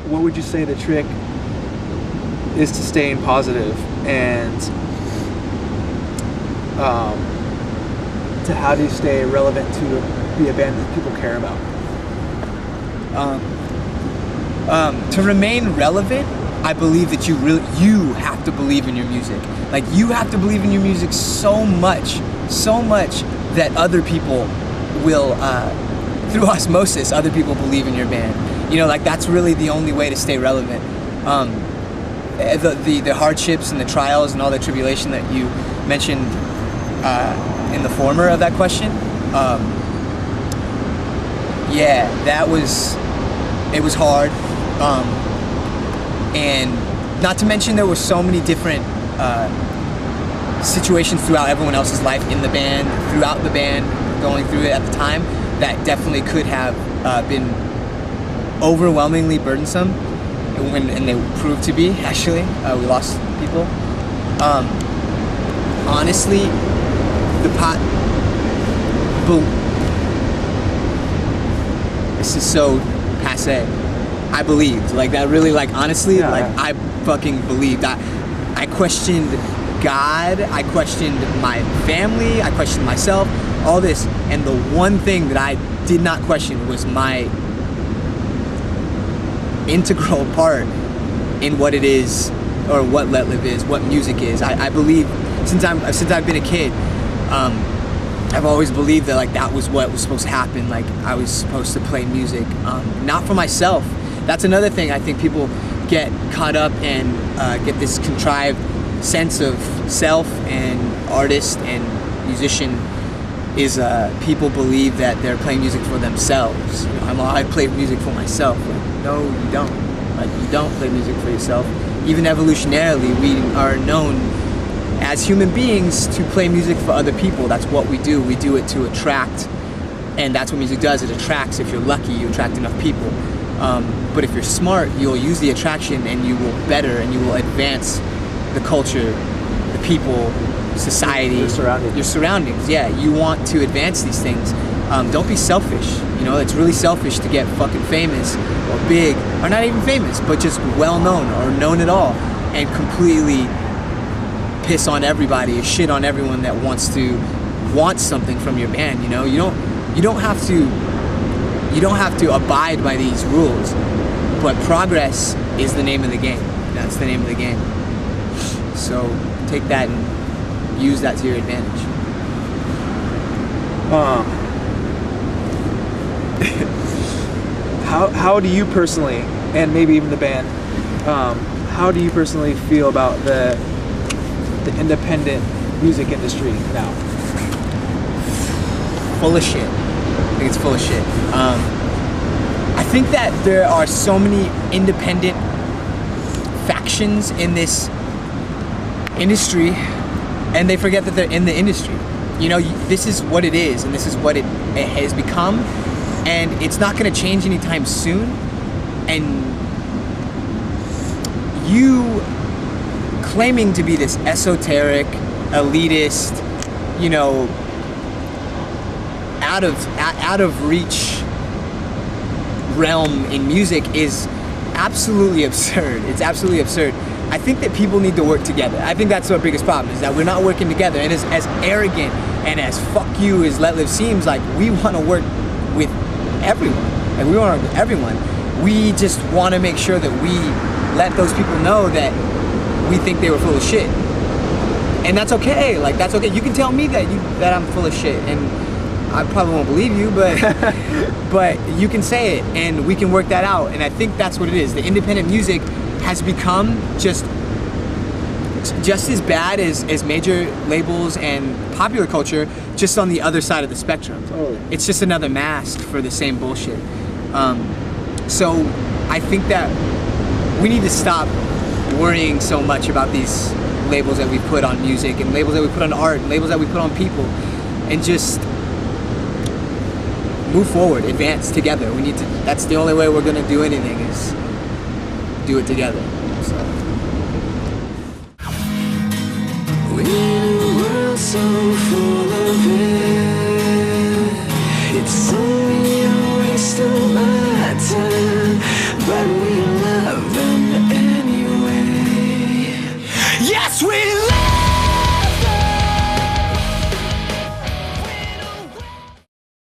What would you say the trick is to staying positive and to how do you stay relevant to be a band that people care about? To remain relevant, I believe that you have to believe in your music. Like, you have to believe in your music so much that other people will, through osmosis, other people believe in your band. You know, like, that's really the only way to stay relevant. The hardships and the trials and all the tribulation that you mentioned in the former of that question, yeah, it was hard. And not to mention there were so many different situations throughout everyone else's life in the band, throughout the band, going through it at the time, that definitely could have been overwhelmingly burdensome, and they proved to be, actually. We lost people. Honestly, this is so passe. I believed, like, that really, like, honestly, yeah, like, yeah. I fucking believed. I questioned God, I questioned my family, I questioned myself, all this, and the one thing that I did not question was my integral part in what it is, or what LetLive is, what music is. I believe, since I've been a kid, I've always believed that, like, that was what was supposed to happen. Like, I was supposed to play music, not for myself. That's another thing I think people get caught up and get this contrived sense of self and artist and musician is people believe that they're playing music for themselves. You know, I play music for myself. Like, no, you don't. Like, you don't play music for yourself. Even evolutionarily, we are known as human beings to play music for other people. That's what we do. We do it to attract, and that's what music does. It attracts. If you're lucky, you attract enough people. But if you're smart, you'll use the attraction and you will better and you will advance the culture, the people, society, your surroundings. Yeah, you want to advance these things. Don't be selfish. You know, it's really selfish to get fucking famous or big, or not even famous, but just well known or known at all, and completely piss on everybody or shit on everyone that wants something from your band. You know, you don't have to abide by these rules, but progress is the name of the game. That's the name of the game. So take that and use that to your advantage. How do you personally, and maybe even the band, how do you personally feel about the independent music industry now? Full of shit. I think it's full of shit. I think that there are so many independent factions in this industry, and they forget that they're in the industry. You know, this is what it is, and this is what it has become, and it's not going to change anytime soon. And you claiming to be this esoteric, elitist, you know, out of reach realm in music is absolutely absurd. It's absolutely absurd. I think that people need to work together. I think that's our biggest problem, is that we're not working together. And as arrogant and as fuck you as LetLive seems, like, we want to work with everyone. Like, we want to work with everyone. We just want to make sure that we let those people know that we think they were full of shit. And that's okay. Like, that's okay. You can tell me that I'm full of shit, and I probably won't believe you, but but you can say it, and we can work that out. And I think that's what it is. The independent music has become just as bad as major labels and popular culture, just on the other side of the spectrum. Totally. It's just another mask for the same bullshit. So I think that we need to stop worrying so much about these labels that we put on music, and labels that we put on art, and labels that we put on people, and just move forward, advance together. We need to. That's the only way we're gonna do anything, is do it together. So. We're in a world so full of it. It's only a waste of my time. when we